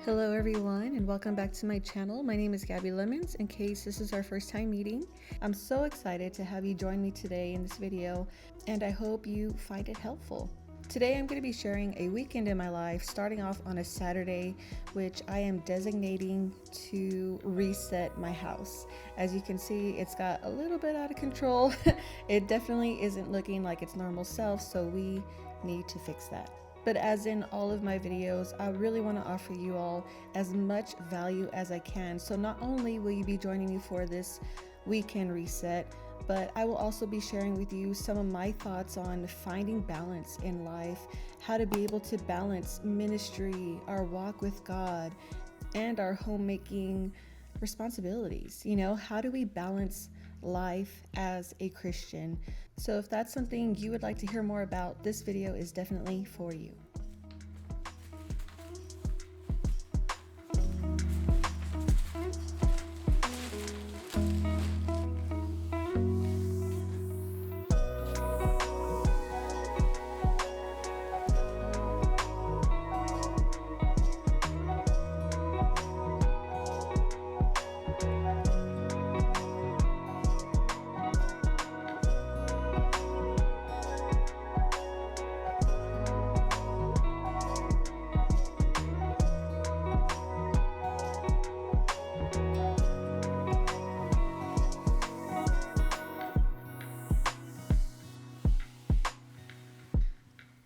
Hello everyone and welcome back to my channel. My name is Gabby Lemons. In case this is our first time meeting, I'm so excited to have you join me today in this video and I hope you find it helpful. Today I'm going to be sharing a weekend in my life starting off on a Saturday, which I am designating to reset my house. As you can see, it's got a little bit out of control. It definitely isn't looking like its normal self, so we need to fix that. But as in all of my videos, I really want to offer you all as much value as I can. So not only will you be joining me for this weekend reset, but I will also be sharing with you some of my thoughts on finding balance in life, how to be able to balance ministry, our walk with God, and our homemaking responsibilities. How do we balance life as a Christian? So if that's something you would like to hear more about, this video is definitely for you.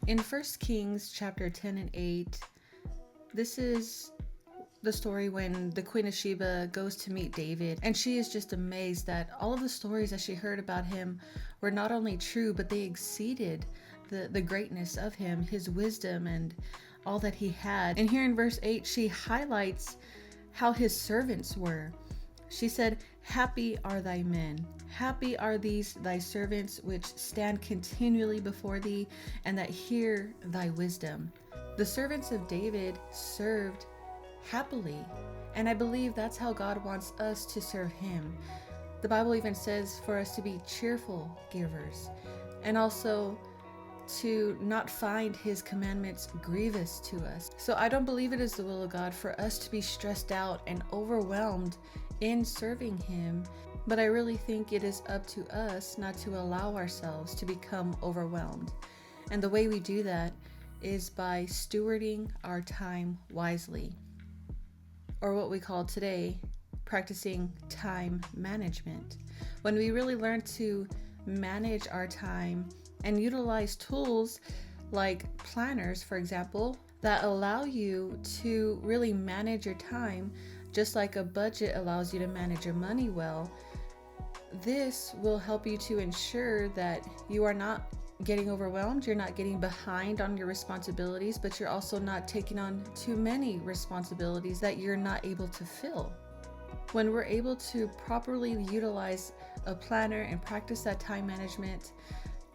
In 1 Kings chapter 10 and 8, this is the story when the Queen of Sheba goes to meet David, and she is just amazed that all of the stories that she heard about him were not only true, but they exceeded the greatness of him, his wisdom, and all that he had. And here in verse 8, she highlights how his servants were. She said, "Happy are thy men. Happy are these thy servants which stand continually before thee, and that hear thy wisdom." The servants of David served happily, and I believe that's how God wants us to serve him. The Bible even says for us to be cheerful givers, and also to not find his commandments grievous to us. So I don't believe it is the will of God for us to be stressed out and overwhelmed in serving him, but I really think it is up to us not to allow ourselves to become overwhelmed. And the way we do that is by stewarding our time wisely, or what we call today practicing time management. When we really learn to manage our time and utilize tools like planners, for example, that allow you to really manage your time, just like a budget allows you to manage your money well, this will help you to ensure that you are not getting overwhelmed, you're not getting behind on your responsibilities, but you're also not taking on too many responsibilities that you're not able to fill. When we're able to properly utilize a planner and practice that time management,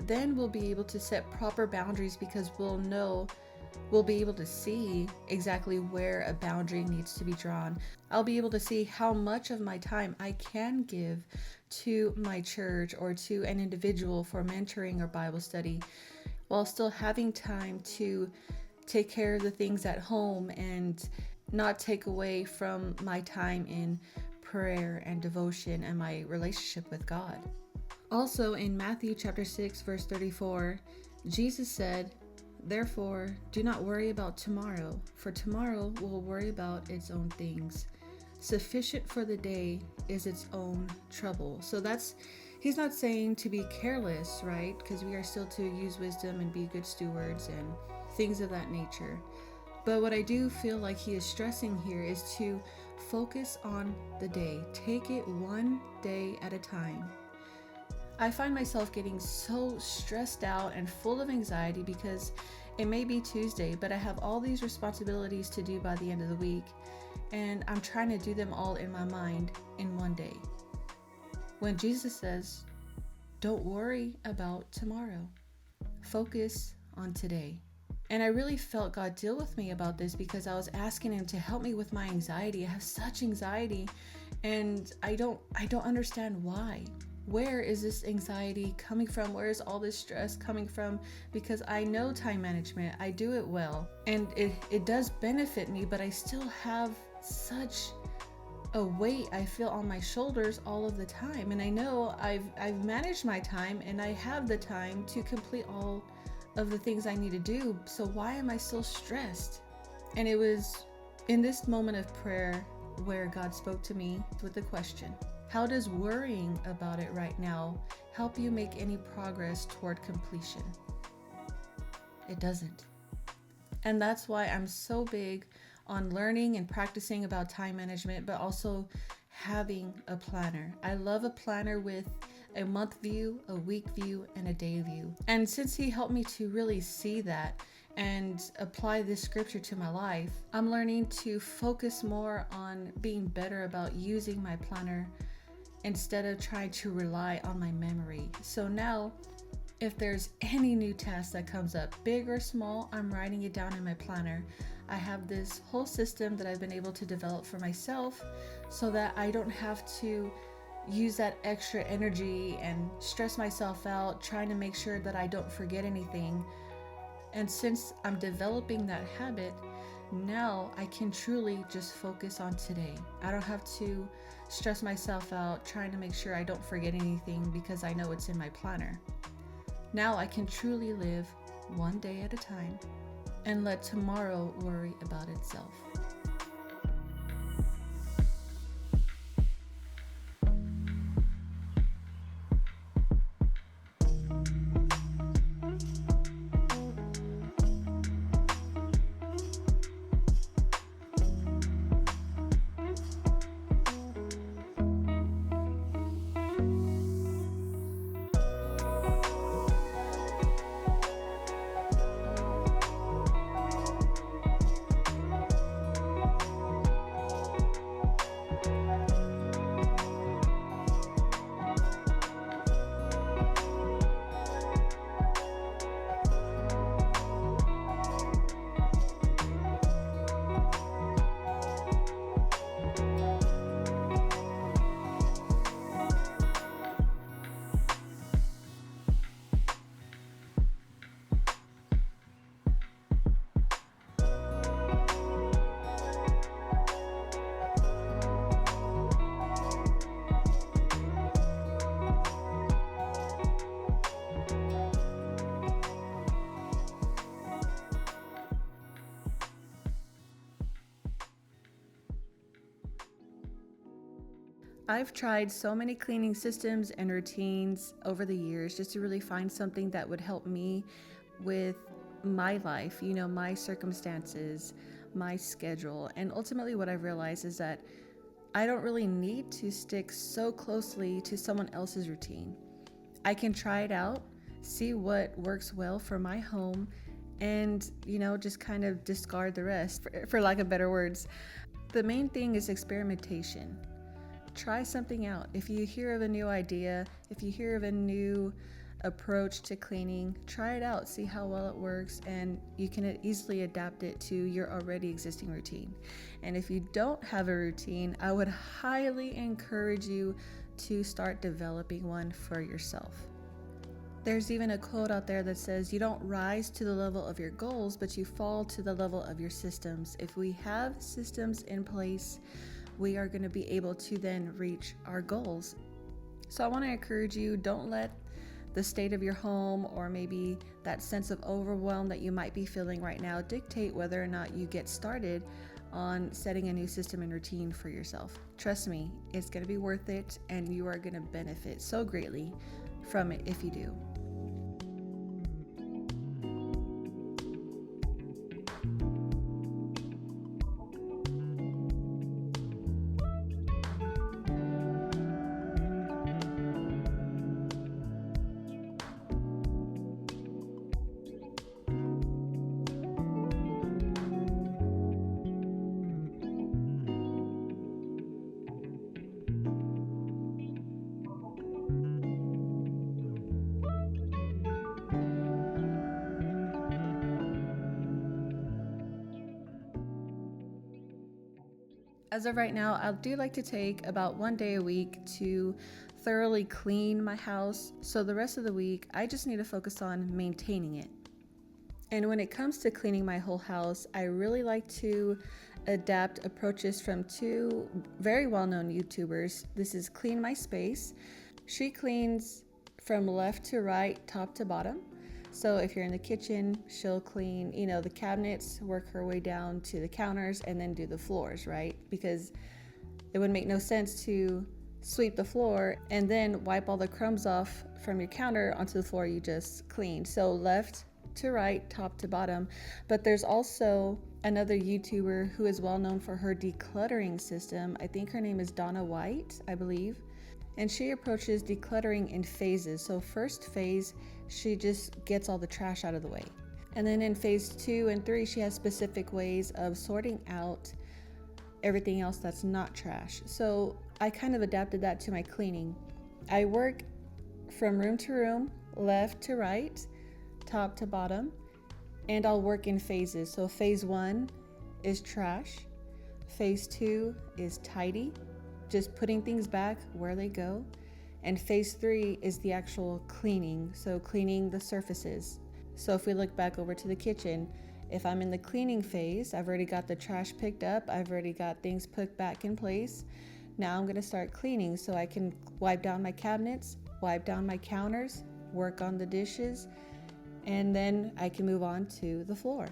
then we'll be able to set proper boundaries, because we'll be able to see exactly where a boundary needs to be drawn. I'll be able to see how much of my time I can give to my church or to an individual for mentoring or Bible study, while still having time to take care of the things at home and not take away from my time in prayer and devotion and my relationship with God. Also in Matthew chapter 6 verse 34, Jesus said, "Therefore, do not worry about tomorrow, for tomorrow will worry about its own things. Sufficient for the day is its own trouble." So he's not saying to be careless, right? Because we are still to use wisdom and be good stewards and things of that nature. But what I do feel like he is stressing here is to focus on the day. Take it one day at a time. I find myself getting so stressed out and full of anxiety because it may be Tuesday, but I have all these responsibilities to do by the end of the week, and I'm trying to do them all in my mind in one day. When Jesus says, don't worry about tomorrow, focus on today. And I really felt God deal with me about this because I was asking him to help me with my anxiety. I have such anxiety and I don't understand why. where is this anxiety coming from? Where is all this stress coming from? Because I know time management, I do it well, and it does benefit me, but I still have such a weight I feel on my shoulders all of the time. And I know I've managed my time and I have the time to complete all of the things I need to do. So why am I still stressed? And it was in this moment of prayer where God spoke to me with the question, how does worrying about it right now help you make any progress toward completion? It doesn't. And that's why I'm so big on learning and practicing about time management, but also having a planner. I love a planner with a month view, a week view, and a day view. And since he helped me to really see that and apply this scripture to my life, I'm learning to focus more on being better about using my planner instead of trying to rely on my memory. So now, if there's any new task that comes up, big or small, I'm writing it down in my planner. I have this whole system that I've been able to develop for myself so that I don't have to use that extra energy and stress myself out trying to make sure that I don't forget anything. And since I'm developing that habit, now I can truly just focus on today. I don't have to stress myself out trying to make sure I don't forget anything because I know it's in my planner. Now I can truly live one day at a time and let tomorrow worry about itself. I've tried so many cleaning systems and routines over the years just to really find something that would help me with my life, my circumstances, my schedule. And ultimately, what I've realized is that I don't really need to stick so closely to someone else's routine. I can try it out, see what works well for my home, and, just kind of discard the rest, for lack of better words. The main thing is experimentation. Try something out. If you hear of a new idea, if you hear of a new approach to cleaning, try it out, see how well it works, and you can easily adapt it to your already existing routine. And if you don't have a routine, I would highly encourage you to start developing one for yourself. There's even a quote out there that says, you don't rise to the level of your goals, but you fall to the level of your systems. If we have systems in place, we are going to be able to then reach our goals. So I want to encourage you, don't let the state of your home or maybe that sense of overwhelm that you might be feeling right now dictate whether or not you get started on setting a new system and routine for yourself. Trust me, it's going to be worth it, and you are going to benefit so greatly from it if you do. As of right now, I do like to take about 1 day a week to thoroughly clean my house. So the rest of the week, I just need to focus on maintaining it. And when it comes to cleaning my whole house, I really like to adapt approaches from two very well-known YouTubers. This is Clean My Space. She cleans from left to right, top to bottom. So if you're in the kitchen, she'll clean, the cabinets, work her way down to the counters, and then do the floors, right? Because it would make no sense to sweep the floor and then wipe all the crumbs off from your counter onto the floor you just cleaned. So left to right, top to bottom. But there's also another YouTuber who is well known for her decluttering system. I think her name is Donna White, I believe. And she approaches decluttering in phases. So first phase, she just gets all the trash out of the way. And then in phase 2 and 3, she has specific ways of sorting out everything else that's not trash. So I kind of adapted that to my cleaning. I work from room to room, left to right, top to bottom, and I'll work in phases. So phase 1 is trash. Phase 2 is tidy, just putting things back where they go. And phase 3 is the actual cleaning, so cleaning the surfaces. So if we look back over to the kitchen, if I'm in the cleaning phase, I've already got the trash picked up, I've already got things put back in place. Now I'm gonna start cleaning so I can wipe down my cabinets, wipe down my counters, work on the dishes, and then I can move on to the floor.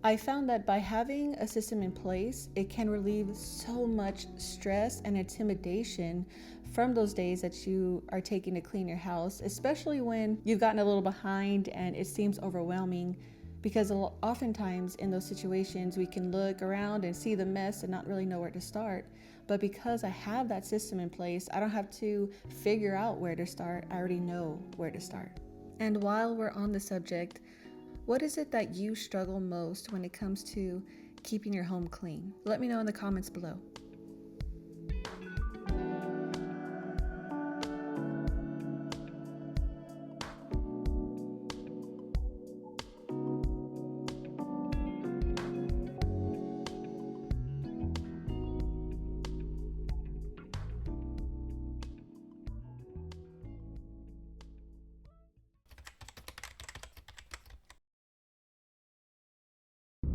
I found that by having a system in place, it can relieve so much stress and intimidation from those days that you are taking to clean your house, especially when you've gotten a little behind and it seems overwhelming, because oftentimes in those situations we can look around and see the mess and not really know where to start. But because I have that system in place, I don't have to figure out where to start. I already know where to start. And while we're on the subject, what is it that you struggle most when it comes to keeping your home clean? Let me know in the comments below.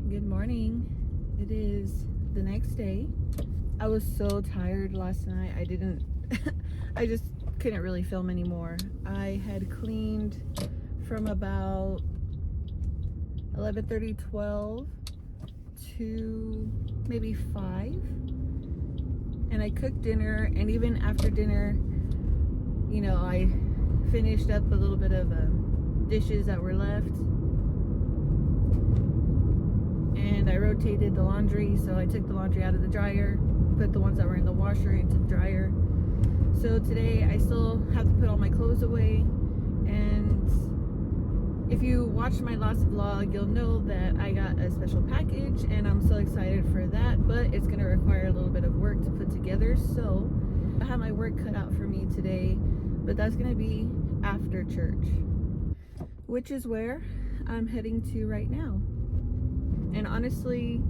Good morning. It is the next day. I was so tired last night. I just couldn't really film anymore. I had cleaned from about 11:30, 12 to maybe 5. And I cooked dinner, and even after dinner, I finished up a little bit of dishes that were left. And I rotated the laundry, so I took the laundry out of the dryer, put the ones that were in the washer into the dryer. So today I still have to put all my clothes away. And if you watched my last vlog, you'll know that I got a special package, and I'm so excited for that, but it's going to require a little bit of work to put together. So I have my work cut out for me today, but that's going to be after church, which is where I'm heading to right now. And honestly,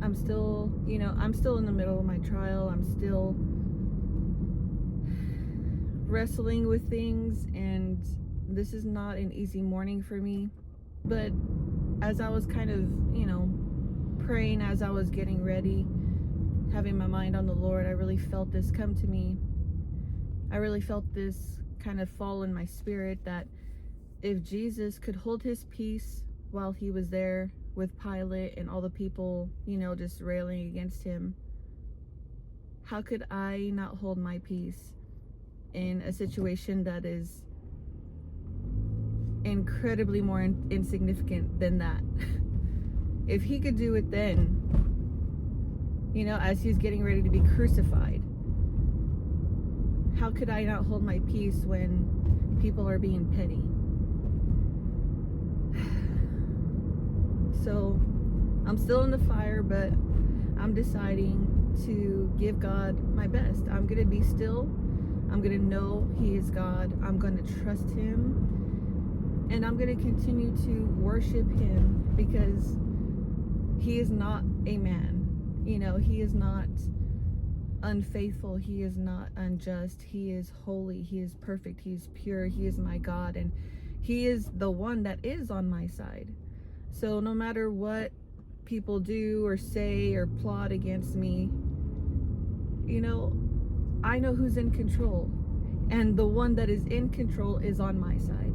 I'm still in the middle of my trial. I'm still wrestling with things, and this is not an easy morning for me. But as I was kind of, praying, as I was getting ready, having my mind on the Lord, I really felt this come to me. I really felt this kind of fall in my spirit that if Jesus could hold his peace while he was there with Pilate and all the people, just railing against him, how could I not hold my peace in a situation that is incredibly more insignificant than that? If he could do it then, as he's getting ready to be crucified, how could I not hold my peace when people are being petty? So I'm still in the fire, but I'm deciding to give God my best. I'm going to be still. I'm going to know he is God. I'm going to trust him. And I'm going to continue to worship him, because he is not a man. You know, he is not unfaithful, he is not unjust, he is holy, he is perfect, he is pure, he is my God, and he is the one that is on my side. So no matter what people do or say or plot against me, you know, I know who's in control, and the one that is in control is on my side.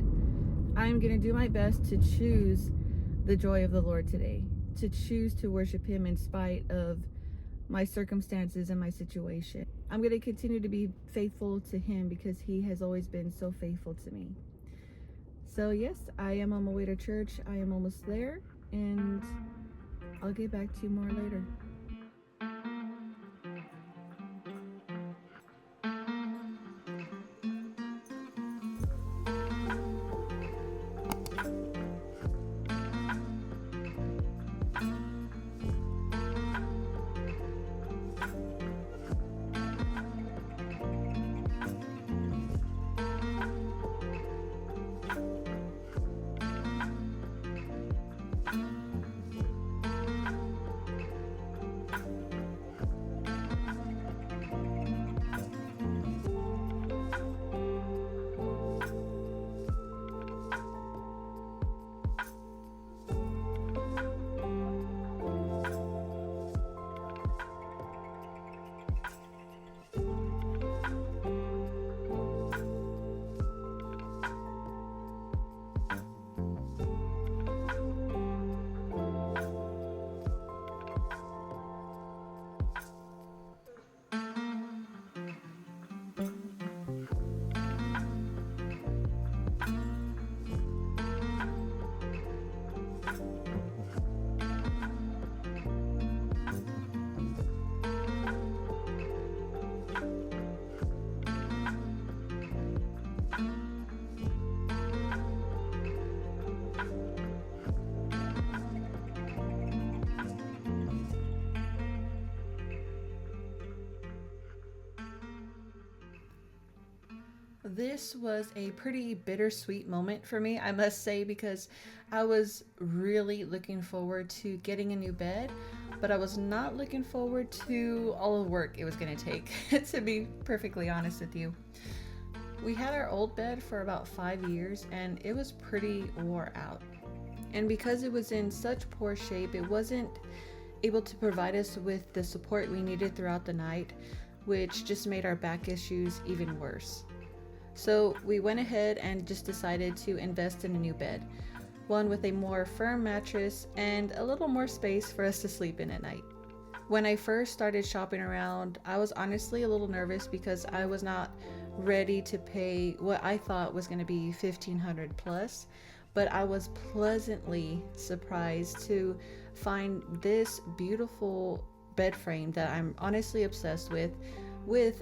I'm going to do my best to choose the joy of the Lord today, to choose to worship him in spite of my circumstances and my situation. I'm going to continue to be faithful to him because he has always been so faithful to me. So yes, I am on my way to church. I am almost there, and I'll get back to you more later. This was a pretty bittersweet moment for me, I must say, because I was really looking forward to getting a new bed, but I was not looking forward to all the work it was going to take, to be perfectly honest with you. We had our old bed for about 5 years and it was pretty wore out. And because it was in such poor shape, it wasn't able to provide us with the support we needed throughout the night, which just made our back issues even worse. So we went ahead and just decided to invest in a new bed, one with a more firm mattress and a little more space for us to sleep in at night. When I first started shopping around, I was honestly a little nervous because I was not ready to pay what I thought was going to be $1,500 plus, but I was pleasantly surprised to find this beautiful bed frame that I'm honestly obsessed with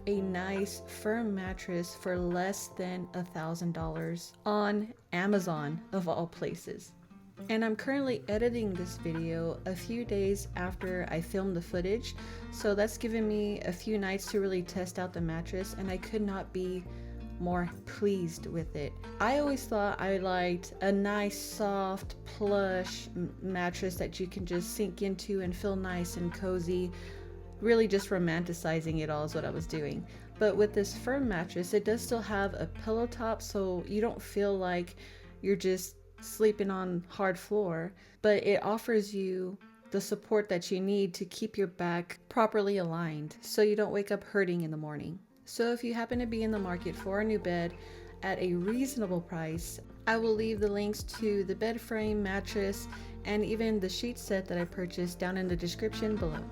a nice firm mattress for less than $1,000 on Amazon of all places. And I'm currently editing this video a few days after I filmed the footage, so that's given me a few nights to really test out the mattress, and I could not be more pleased with it. I always thought I liked a nice soft plush mattress that you can just sink into and feel nice and cozy. Really just romanticizing it all is what I was doing. But with this firm mattress, it does still have a pillow top, so you don't feel like you're just sleeping on hard floor, but it offers you the support that you need to keep your back properly aligned so you don't wake up hurting in the morning. So if you happen to be in the market for a new bed at a reasonable price, I will leave the links to the bed frame, mattress, and even the sheet set that I purchased down in the description below.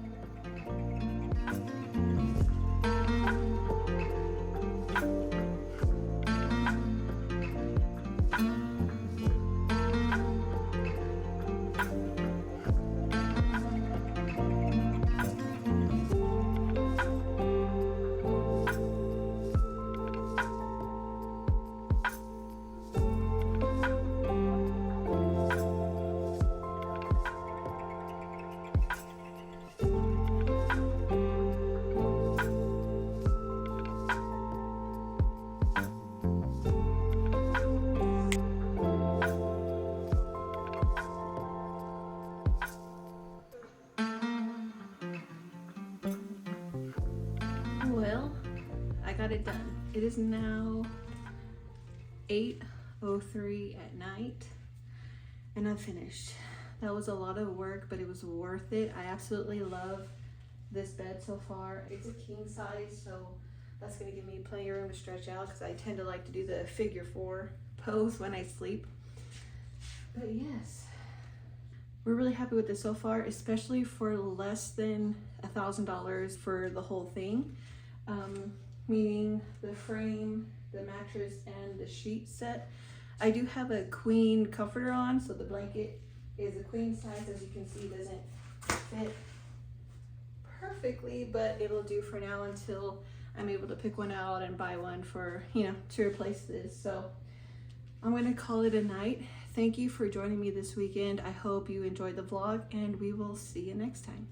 got it done. It is now 8:03 at night and I'm finished. That was a lot of work, but it was worth it. I absolutely love this bed so far. It's a king size, so that's gonna give me plenty of room to stretch out because I tend to like to do the figure 4 pose when I sleep. But yes, we're really happy with this so far, especially for less than $1,000 for the whole thing. Meaning the frame, the mattress, and the sheet set. I do have a queen comforter on, so the blanket is a queen size. As you can see, it doesn't fit perfectly, but it'll do for now until I'm able to pick one out and buy one for, to replace this. So I'm gonna call it a night. Thank you for joining me this weekend. I hope you enjoyed the vlog, and we will see you next time.